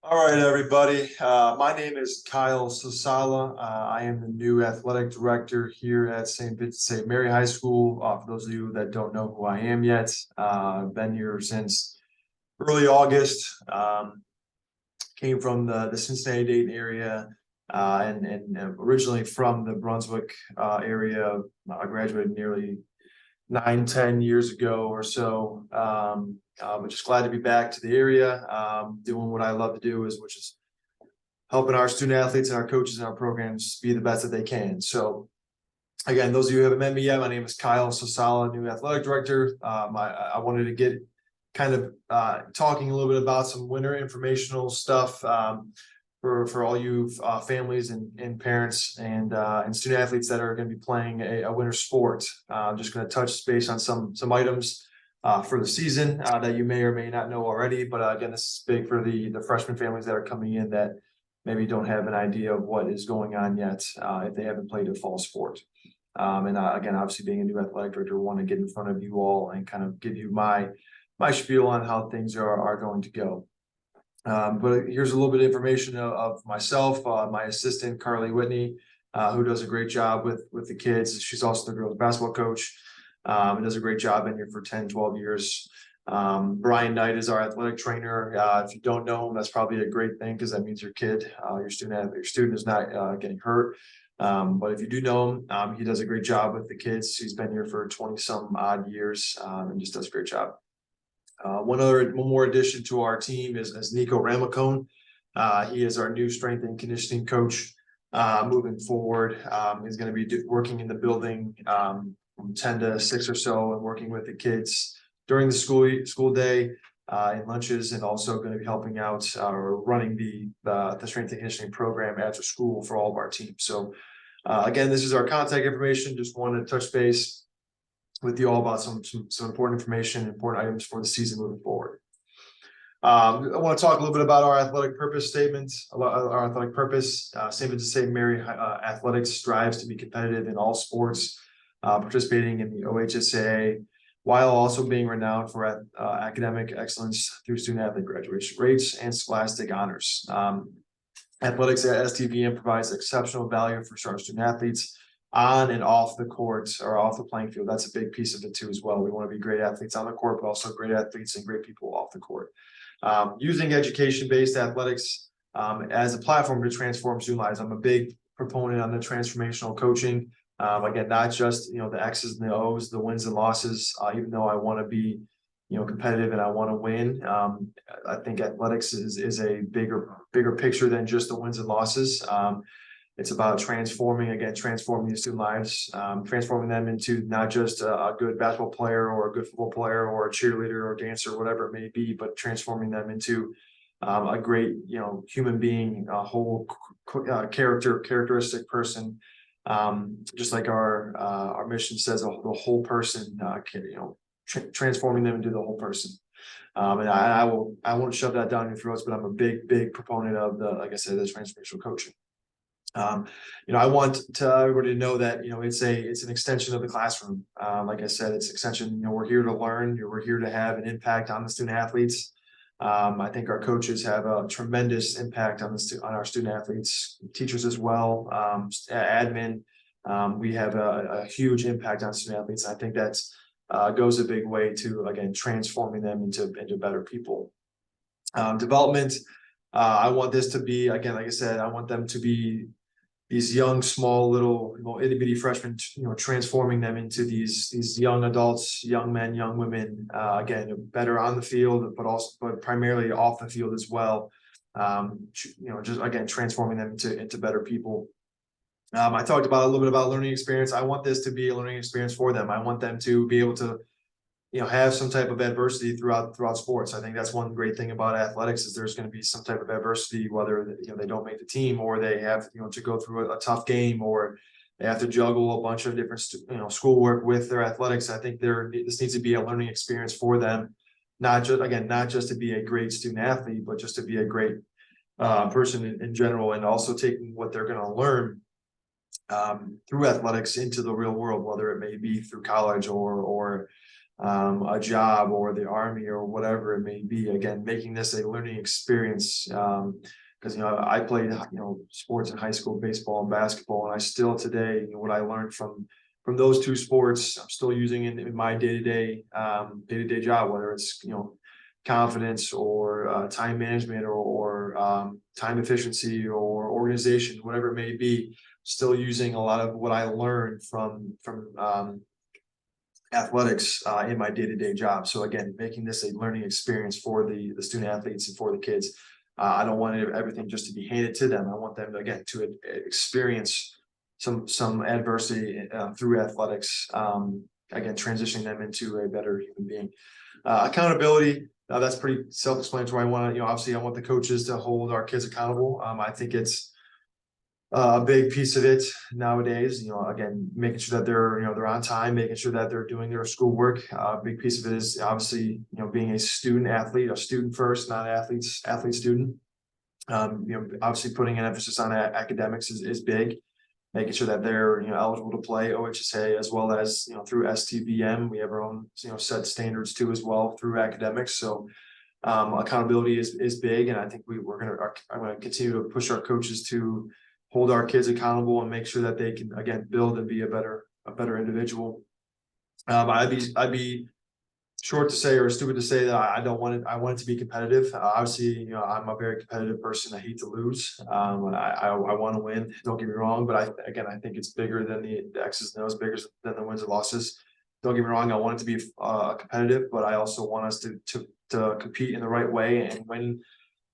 All right, everybody. My name is Kyle Sosala. I am the new athletic director here at St. Vincent-St. Mary High School. For those of you that don't know who I am yet, I've been here since early August. Came from the Cincinnati Dayton area, and originally from the Brunswick area. I graduated nearly 9, 10 years ago or so. I'm just glad to be back to the area, doing what I love to do, which is helping our student athletes and our coaches and our programs be the best that they can. So again, those of you who haven't met me yet, my name is Kyle Sosala, new athletic director. I wanted to get kind of talking a little bit about some winter informational stuff for all you families and parents and student athletes that are going to be playing a winter sport. I'm just going to touch base on some items for the season that you may or may not know already. But again, this is big for the freshman families that are coming in that maybe don't have an idea of what is going on yet if they haven't played a fall sport. And again, obviously being a new athletic director, want to get in front of you all and kind of give you my spiel on how things are going to go. But here's a little bit of information of myself, my assistant, Carly Whitney, who does a great job with the kids. She's also the girls basketball coach and does a great job in here for 10, 12 years. Brian Knight is our athletic trainer. If you don't know him, that's probably a great thing because that means your student is not getting hurt. But if you do know him, he does a great job with the kids. He's been here for 20 some odd years and just does a great job. One more addition to our team is Nico Ramacone. He is our new strength and conditioning coach moving forward. He's going to be working in the building from 10 to 6 or so and working with the kids during the school day and lunches, and also going to be helping out or running the strength and conditioning program after school for all of our teams. So again, this is our contact information. Just wanted to touch base with you all about some important information, important items for the season moving forward. I want to talk a little bit about our athletic purpose statement. Our athletic purpose: St. Vincent-St. Mary Athletics strives to be competitive in all sports, participating in the OHSAA, while also being renowned for academic excellence through student athlete graduation rates and scholastic honors. Athletics at STVM provides exceptional value for our student athletes on and off the court or off the playing field. That's a big piece of it too as well. We want to be great athletes on the court, but also great athletes and great people off the court. Using education-based athletics as a platform to transform student lives. I'm a big proponent on the transformational coaching. Again, not just the X's and the O's, the wins and losses. Even though I want to be competitive and I want to win, I think athletics is a bigger picture than just the wins and losses. It's about transforming these student lives, transforming them into not just a good basketball player or a good football player or a cheerleader or dancer, whatever it may be, but transforming them into a great, human being, a whole characteristic person. Just like our mission says, the whole person, transforming them into the whole person. And I won't shove that down your throats, but I'm a big proponent of the transformational coaching. I want everybody to know that it's an extension of the classroom. Like I said, it's extension. We're here to learn. We're here to have an impact on the student athletes. I think our coaches have a tremendous impact on our student athletes, teachers as well, admin. We have a huge impact on student athletes. I think that goes a big way to, again, transforming them into better people. Development. I want this to be, again, like I said, I want them to be these young, small, little, itty bitty freshmen, transforming them into these young adults, young men, young women, again, better on the field, but primarily off the field as well. Just again, transforming them into better people. I talked about a little bit about learning experience. I want this to be a learning experience for them. I want them to be able to have some type of adversity throughout sports. I think that's one great thing about athletics is there's going to be some type of adversity, whether they don't make the team or they have to go through a tough game or they have to juggle a bunch of different schoolwork with their athletics. I think this needs to be a learning experience for them, not just to be a great student athlete, but just to be a great person in general, and also taking what they're going to learn through athletics into the real world, whether it may be through college or a job or the army or whatever it may be. Again, making this a learning experience. Because I played sports in high school, baseball and basketball, and I still today what I learned from those two sports I'm still using in my day-to-day job, whether it's confidence or time management or time efficiency or organization, whatever it may be. Still using a lot of what I learned from athletics in my day-to-day job. So again, making this a learning experience for the student athletes and for the kids. I don't want everything just to be handed to them. I want them again to experience some adversity through athletics. Again, transitioning them into a better human being. Accountability. That's pretty self-explanatory. I want to, obviously, I want the coaches to hold our kids accountable. I think it's a big piece of it nowadays. Again, making sure that they're on time, making sure that they're doing their schoolwork. A big piece of it is obviously being a student athlete, a student first, not athlete student. Obviously putting an emphasis on academics is big. Making sure that they're eligible to play OHSA as well as through STVM. We have our own set standards too as well through academics. So accountability is big, and I think I'm gonna continue to push our coaches to hold our kids accountable and make sure that they can again build and be a better individual. I'd be short to say or stupid to say that I don't want it. I want it to be competitive. Obviously, I'm a very competitive person. I hate to lose. I want to win. Don't get me wrong, but I think it's bigger than the X's and O's, bigger than the wins and losses. Don't get me wrong. I want it to be competitive, but I also want us to compete in the right way and win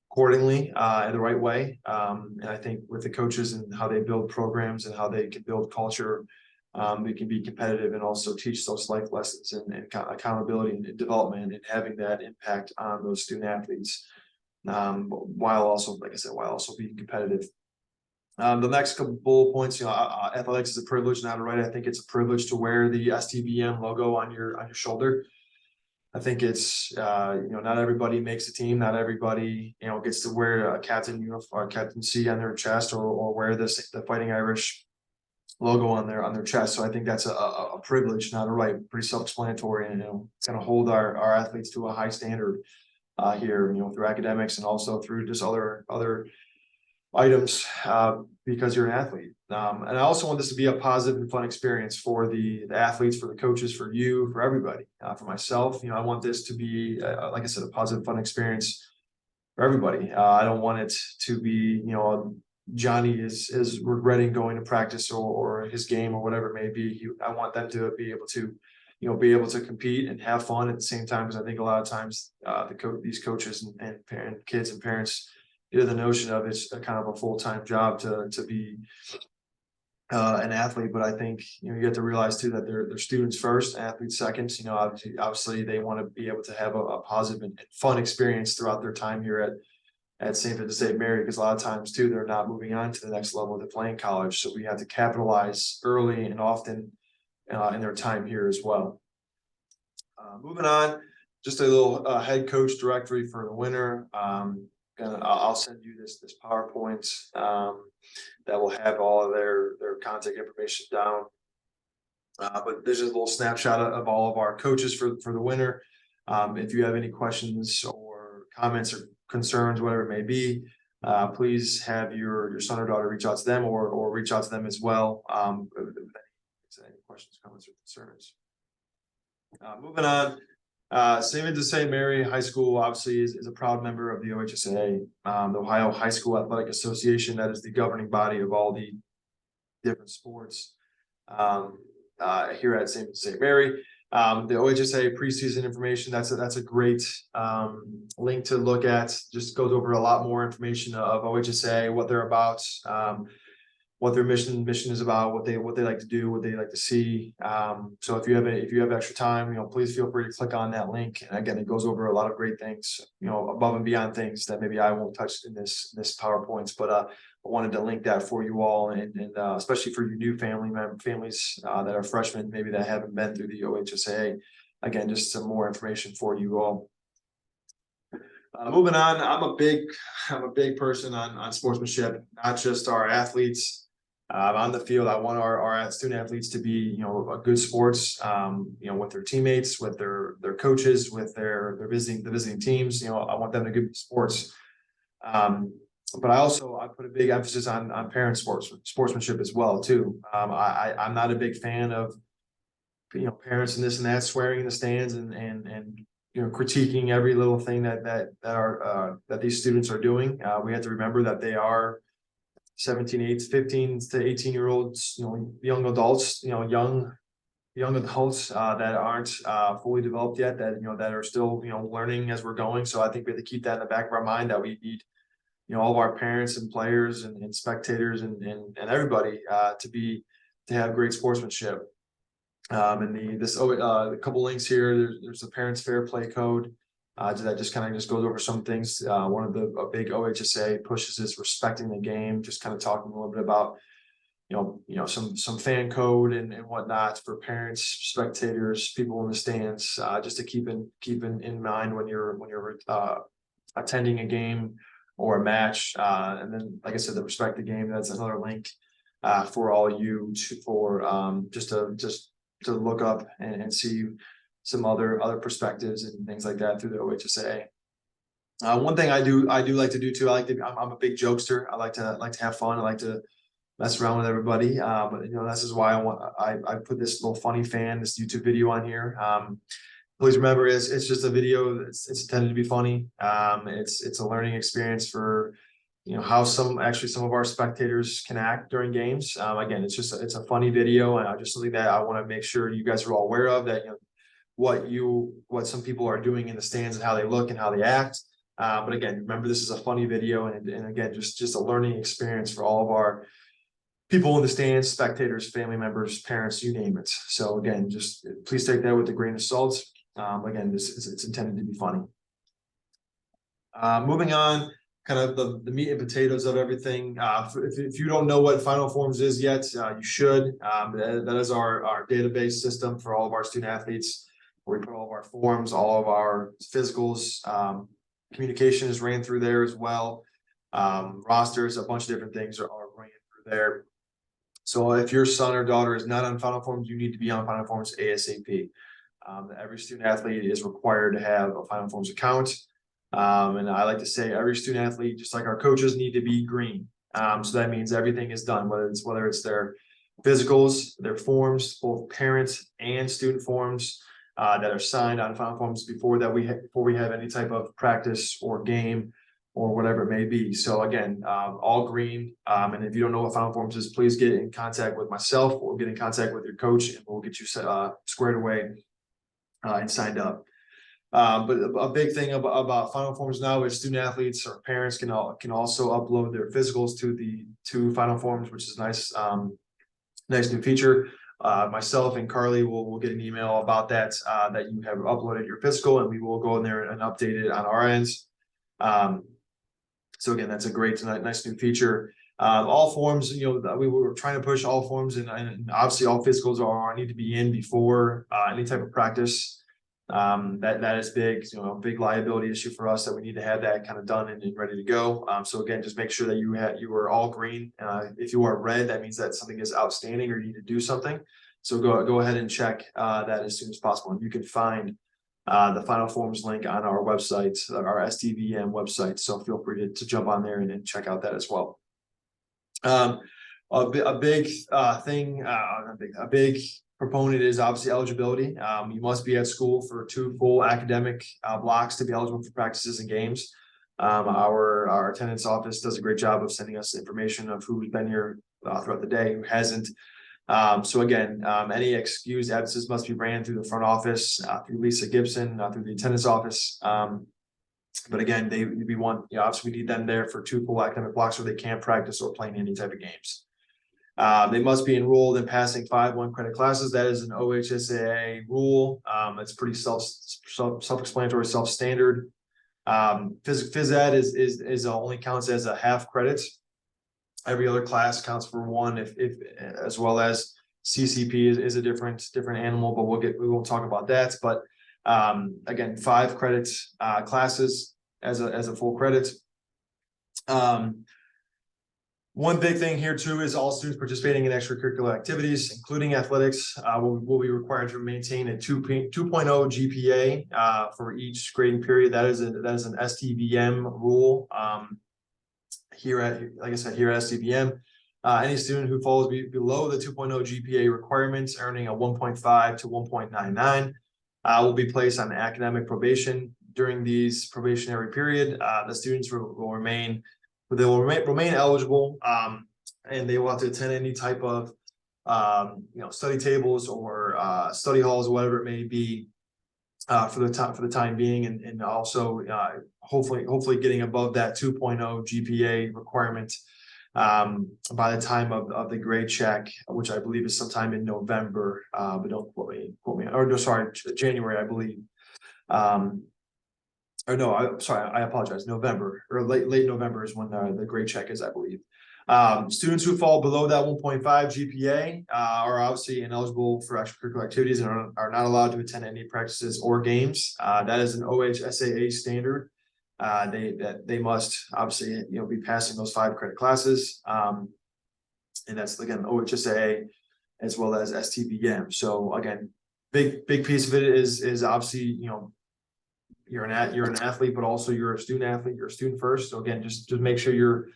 accordingly in the right way. And I think with the coaches and how they build programs and how they can build culture, they can be competitive and also teach those life lessons and accountability and development and having that impact on those student athletes, while also, like I said, being competitive. The next couple bullet points, athletics is a privilege, not a right. I think it's a privilege to wear the STVM logo on your shoulder. I think it's not everybody makes a team. Not everybody gets to wear a captain uniform or captaincy on their chest or wear the Fighting Irish logo on their chest. So I think that's a privilege, not a right. Pretty self-explanatory, and it's going to hold our athletes to a high standard here, through academics and also through just other items because you're an athlete. And I also want this to be a positive and fun experience for the athletes, for the coaches, for you, for everybody. For myself, I want this to be, like I said, a positive, fun experience for everybody. I don't want it to be, Johnny is regretting going to practice or his game or whatever it may be. I want them to be able to compete and have fun at the same time, because I think a lot of times these coaches and kids and parents get the notion of it's a kind of a full-time job to be an athlete. But I think you get to realize too that they're students first, athletes second. Obviously they want to be able to have a positive and fun experience throughout their time here at St. Vincent-St. Mary, because a lot of times too they're not moving on to the next level to playing college. So we have to capitalize early and often in their time here as well. Moving on, just a little head coach directory for the winter. I'll send you this PowerPoint that will have all of their contact information down. But there's just a little snapshot of all of our coaches for the winter. If you have any questions or comments or concerns, whatever it may be, please have your son or daughter reach out to them or reach out to them as well. Any questions, comments, or concerns. Moving on. St. Vincent-St. Mary High School obviously is a proud member of the OHSA, the Ohio High School Athletic Association. That is the governing body of all the different sports here at St. Vincent-St. Mary. The OHSA preseason information, that's a great link to look at. Just goes over a lot more information of OHSA, what they're about, what their mission is about, what they like to do, what they like to see. So if you have extra time, please feel free to click on that link. And again, it goes over a lot of great things, above and beyond things that maybe I won't touch in this PowerPoints, but I wanted to link that for you all, and especially for your new families that are freshmen, maybe that haven't been through the OHSA. Again, just some more information for you all. Moving on, I'm a big person on sportsmanship, not just our athletes, On the field, I want our student athletes to be, a good sports, with their teammates, with their coaches, with their visiting teams. I want them to good sports. But I put a big emphasis on parent sportsmanship as well too. I'm not a big fan of parents and this and that swearing in the stands and critiquing every little thing that these students are doing. We have to remember that they are 15 to 18-year-olds, young adults, young adults that aren't fully developed yet, that are still learning as we're going. So I think we have to keep that in the back of our mind, that we need all of our parents and players and spectators and everybody to have great sportsmanship. And the couple links here. There's the Parents Fair Play Code that just goes over some things. One of a big OHSA pushes is respecting the game. Just kind of talking a little bit about some fan code and whatnot for parents, spectators, people in the stands, just to keep in mind when you're attending a game or a match. And then, like I said, the respect the game. That's another link for all you just to look up and see some other perspectives and things like that through the OHSA. One thing I do like to do too. I'm a big jokester. I like to have fun. I like to mess around with everybody. But this is why I put this little funny fan, this YouTube video on here. Please remember, it's just a video. It's intended to be funny. It's a learning experience for how some of our spectators can act during games. Again, it's a funny video, and just something that I want to make sure you guys are all aware of, that what some people are doing in the stands and how they look and how they act. But again, remember, this is a funny video, and again, just a learning experience for all of our people in the stands, spectators, family members, parents, you name it. So again, just please take that with a grain of salt. Again, it's intended to be funny. Moving on, kind of the meat and potatoes of everything. If you don't know what Final Forms is yet, you should. That is our database system for all of our student athletes, where we put all of our forms, all of our physicals. Communication is ran through there as well. Rosters, a bunch of different things are ran through there. So if your son or daughter is not on Final Forms, you need to be on Final Forms ASAP. Every student athlete is required to have a Final Forms account. And I like to say every student athlete, just like our coaches, need to be green. So that means everything is done, whether it's their physicals, their forms, both parents and student forms that are signed on Final Forms before we have any type of practice or game or whatever it may be. So again, all green. And if you don't know what Final Forms is, please get in contact with myself or get in contact with your coach, and we'll get you squared away and signed up. But a big thing about Final Forms now is student athletes or parents can also upload their physicals to Final Forms, which is nice. Nice new feature. Myself and Carly will get an email about that you have uploaded your physical, and we will go in there and update it on our ends. So again, that's a great, nice new feature. All forms, we were trying to push all forms, and obviously all physicals need to be in before any type of practice. That is big, big liability issue for us, that we need to have that kind of done and ready to go. So again, just make sure that you are all green. If you are red, that means that something is outstanding or you need to do something. So go ahead and check that as soon as possible. And you can find the Final Forms link on our website, our STVM website. So feel free to jump on there and check out that as well. A big thing, a big proponent is obviously eligibility. You must be at school for 2 full academic blocks to be eligible for practices and games. Our attendance office does a great job of sending us information of who's been here throughout the day, who hasn't. So again, any excused absences must be ran through the front office, through Lisa Gibson, through the attendance office. But again, obviously we need them there for 2 full academic blocks where they can't practice or play in any type of games. They must be enrolled in passing 5 1-credit classes. That is an OHSAA rule. It's pretty self-explanatory, self-standard. Phys ed is only counts as a half credit. Every other class counts for 1, if as well as CCP is a different animal, but we won't talk about that. But again, 5 credits classes as a full credit. One big thing here too is all students participating in extracurricular activities, including athletics, will be required to maintain a 2.0 GPA for each grading period. That is an STVM rule. Here at, like I said, here at STVM, any student who falls below the 2.0 GPA requirements, earning a 1.5 to 1.99, will be placed on academic probation. During these probationary period, the students will remain eligible, and they will have to attend any type of study tables or study halls, whatever it may be, for the time being, and also hopefully getting above that 2.0 GPA requirement by the time of the grade check, which I believe is sometime in November, but don't quote me, or no, sorry, January, I believe. Or no, I'm sorry, I apologize. November, or late November is when the grade check is, I believe. Students who fall below that 1.5 GPA are obviously ineligible for extracurricular activities and are not allowed to attend any practices or games. That is an OHSAA standard. They must obviously be passing those 5 credit classes, and that's again OHSAA as well as STVM. So again, big piece of it is obviously you're an athlete, but also you're a student athlete. You're a student first. So again, just make sure your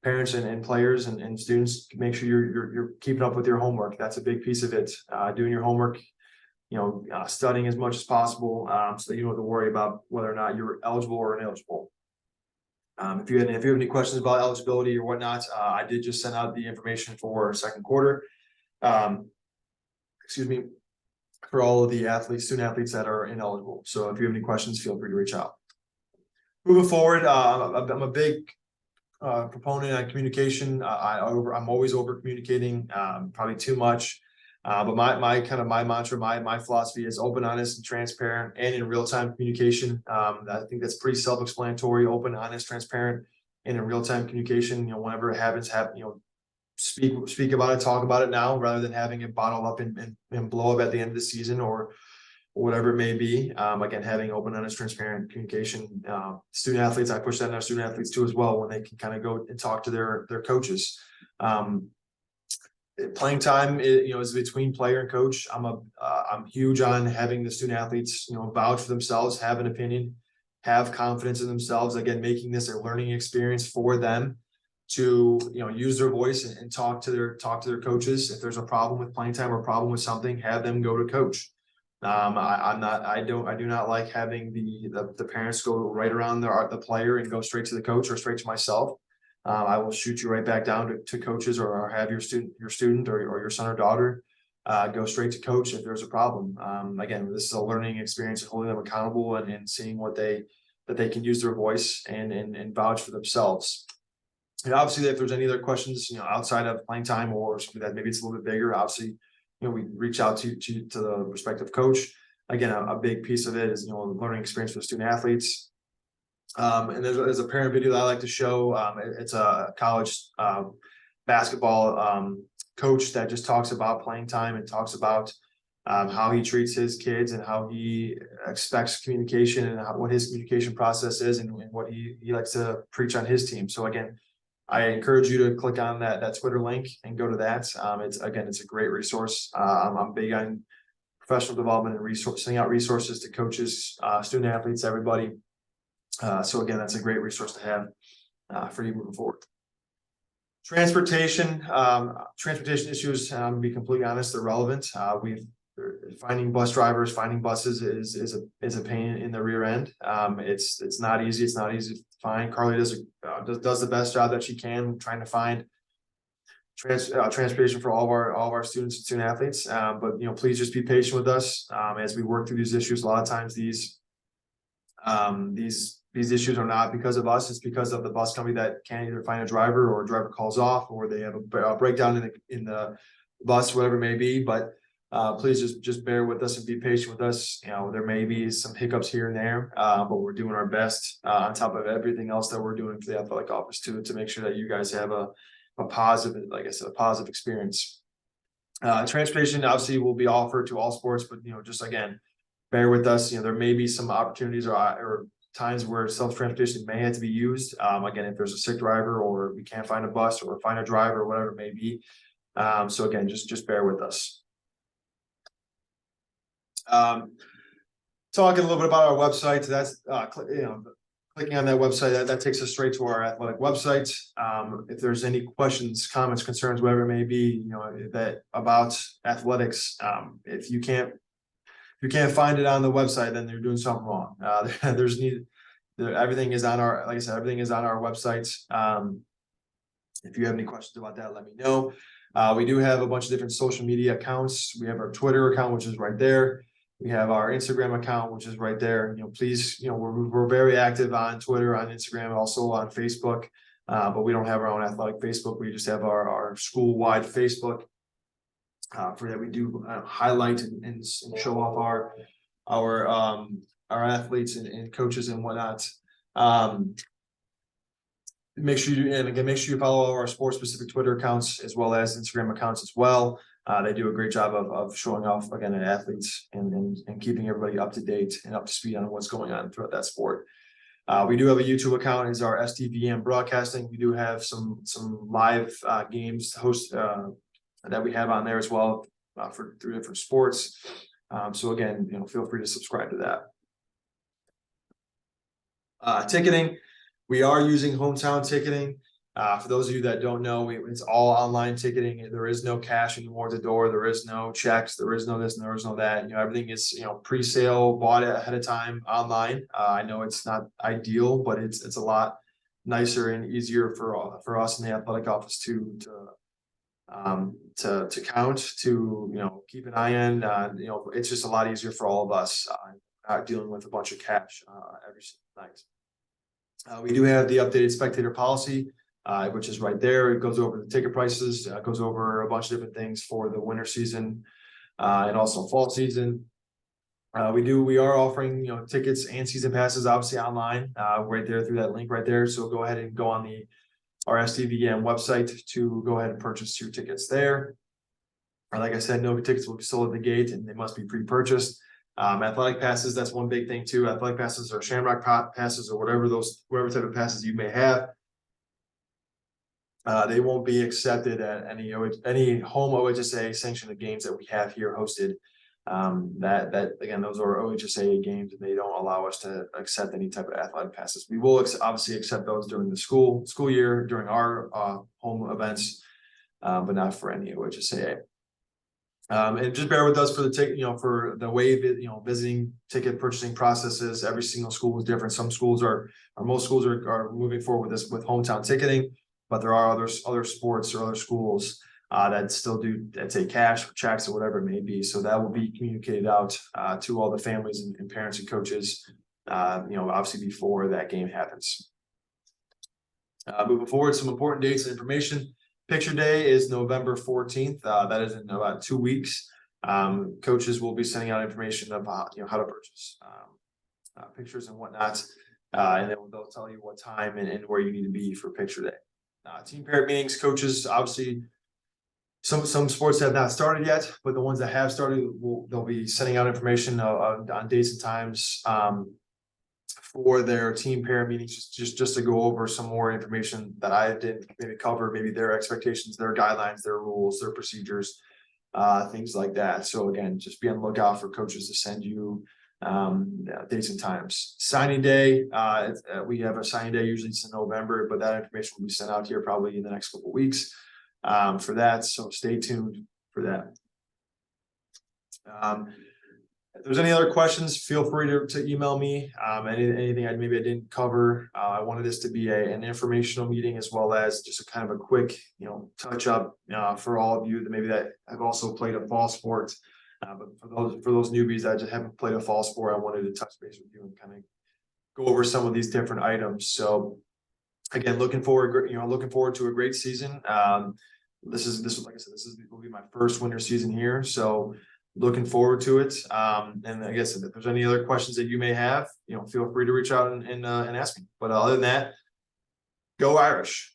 parents and players and students make sure you're keeping up with your homework. That's a big piece of it. Doing your homework, studying as much as possible, so that you don't have to worry about whether or not you're eligible or ineligible. If you have any questions about eligibility or whatnot, I did just send out the information for second quarter. Excuse me. For all of the student athletes that are ineligible. So if you have any questions, feel free to reach out. Moving forward, I'm a big proponent on communication. I'm always over communicating, probably too much. But my mantra, my philosophy is open, honest, and transparent, and in real-time communication. I think that's pretty self-explanatory. Open, honest, transparent, and in real-time communication. Whenever it happens, speak about it, talk about it now, rather than having it bottle up and blow up at the end of the season or whatever it may be. Again, having open, honest, transparent communication. Student athletes, I push that on our student athletes too as well, when they can kind of go and talk to their coaches. Playing time is between player and coach. I'm huge on having the student athletes vouch for themselves, have an opinion, have confidence in themselves. Again, making this a learning experience for them to use their voice and talk to their coaches. If there's a problem with playing time or a problem with something, have them go to coach. I do not like having the parents go right around the player and go straight to the coach or straight to myself. I will shoot you right back down to coaches, or have your student or your son or daughter go straight to coach if there's a problem. Again, this is a learning experience, holding them accountable and seeing that they can use their voice and vouch for themselves. And obviously, if there's any other questions, outside of playing time or something that maybe it's a little bit bigger, obviously, we reach out to the respective coach. Again, a big piece of it is, the learning experience for the student athletes. And there's a parent video that I like to show. It's a college basketball coach that just talks about playing time and talks about how he treats his kids and how he expects communication and what his communication process is and what he likes to preach on his team. So again, I encourage you to click on that Twitter link and go to that. It's a great resource. I'm big on professional development and sending out resources to coaches, student athletes, everybody. So again, that's a great resource to have for you moving forward. Transportation issues, to be completely honest, they're relevant. Finding bus drivers, finding buses is a pain in the rear end. It's not easy. It's not easy to find. Carly does the best job that she can trying to find transportation for all of our students and student athletes. But please just be patient with us as we work through these issues. A lot of times these issues are not because of us. It's because of the bus company that can't either find a driver, or a driver calls off, or they have a breakdown in the bus, whatever it may be. But please just bear with us and be patient with us. There may be some hiccups here and there, but we're doing our best on top of everything else that we're doing for the athletic office to make sure that you guys have a positive, like I said, a positive experience. Transportation obviously will be offered to all sports, but just again, bear with us. There may be some opportunities or times where self-transportation may have to be used. Again, if there's a sick driver or we can't find a bus or find a driver or whatever it may be. So again, just bear with us. Talking a little bit about our website. That's clicking on that website, that takes us straight to our athletic website. If there's any questions, comments, concerns, whatever it may be, that about athletics, if you can't find it on the website, then you're doing something wrong. Everything is on our, like I said, everything is on our website. If you have any questions about that, let me know. We do have a bunch of different social media accounts. We have our Twitter account, which is right there. We have our Instagram account, which is right there. Please, we're very active on Twitter, on Instagram, also on Facebook. But we don't have our own athletic Facebook. We just have our school-wide Facebook. For that, we do highlight and show off our athletes and coaches and whatnot. Make sure you follow our sports-specific Twitter accounts as well as Instagram accounts as well. They do a great job of showing off, again, athletes and keeping everybody up to date and up to speed on what's going on throughout that sport. We do have a YouTube account, is our STVM broadcasting. We do have some live games host that we have on there as well for 3 different sports. So again, feel free to subscribe to that. Ticketing. We are using hometown ticketing. For those of you that don't know, it's all online ticketing. There is no cash anymore at the door. There is no checks. There is no this and there is no that. Everything is pre-sale, bought ahead of time online. I know it's not ideal, but it's a lot nicer and easier for us in the athletic office to count, to keep an eye on. It's just a lot easier for all of us, not dealing with a bunch of cash every single night. We do have the updated spectator policy, which is right there. It goes over the ticket prices, goes over a bunch of different things for the winter season and also fall season. We are offering tickets and season passes, obviously online, right there through that link right there. So go ahead and go on our STVM website to go ahead and purchase your tickets there. Like I said, no tickets will be sold at the gate and they must be pre-purchased. Athletic passes, that's one big thing too. Athletic passes or Shamrock passes or whatever type of passes you may have. They won't be accepted at any home OHSA sanctioned games that we have here hosted. That again, those are OHSA games and they don't allow us to accept any type of athletic passes. We will obviously accept those during the school year, during our home events, but not for any OHSA. And just bear with us for the ticket, for the way visiting ticket purchasing processes. Every single school is different. Some schools most schools are moving forward with this with hometown ticketing, but there are other sports or other schools that still that take cash, checks, or whatever it may be. So that will be communicated out to all the families and parents and coaches, obviously before that game happens. Moving forward, some important dates and information. Picture Day is November 14th. That is in about 2 weeks. Coaches will be sending out information about how to purchase pictures and whatnot, and then they'll tell you what time and where you need to be for Picture Day. Team parent meetings, coaches, obviously some sports have not started yet, but the ones that have started, they'll be sending out information on dates and times for their team parent meetings, just to go over some more information that I didn't maybe cover, maybe their expectations, their guidelines, their rules, their procedures, things like that. So again, just be on the lookout for coaches to send you dates and times. Signing day, we have a signing day, usually it's in November, but that information will be sent out here probably in the next couple of weeks for that. So stay tuned for that. If there's any other questions, feel free to email me. Anything maybe I didn't cover. I wanted this to be an informational meeting as well as just a kind of a quick, touch up for all of you that have also played a fall sport. But for those newbies that just haven't played a fall sport, I wanted to touch base with you and kind of go over some of these different items. So again, looking forward to a great season. This like I said, will be my first winter season here. So looking forward to it. And I guess if there's any other questions that you may have, feel free to reach out and ask me. But other than that, go Irish.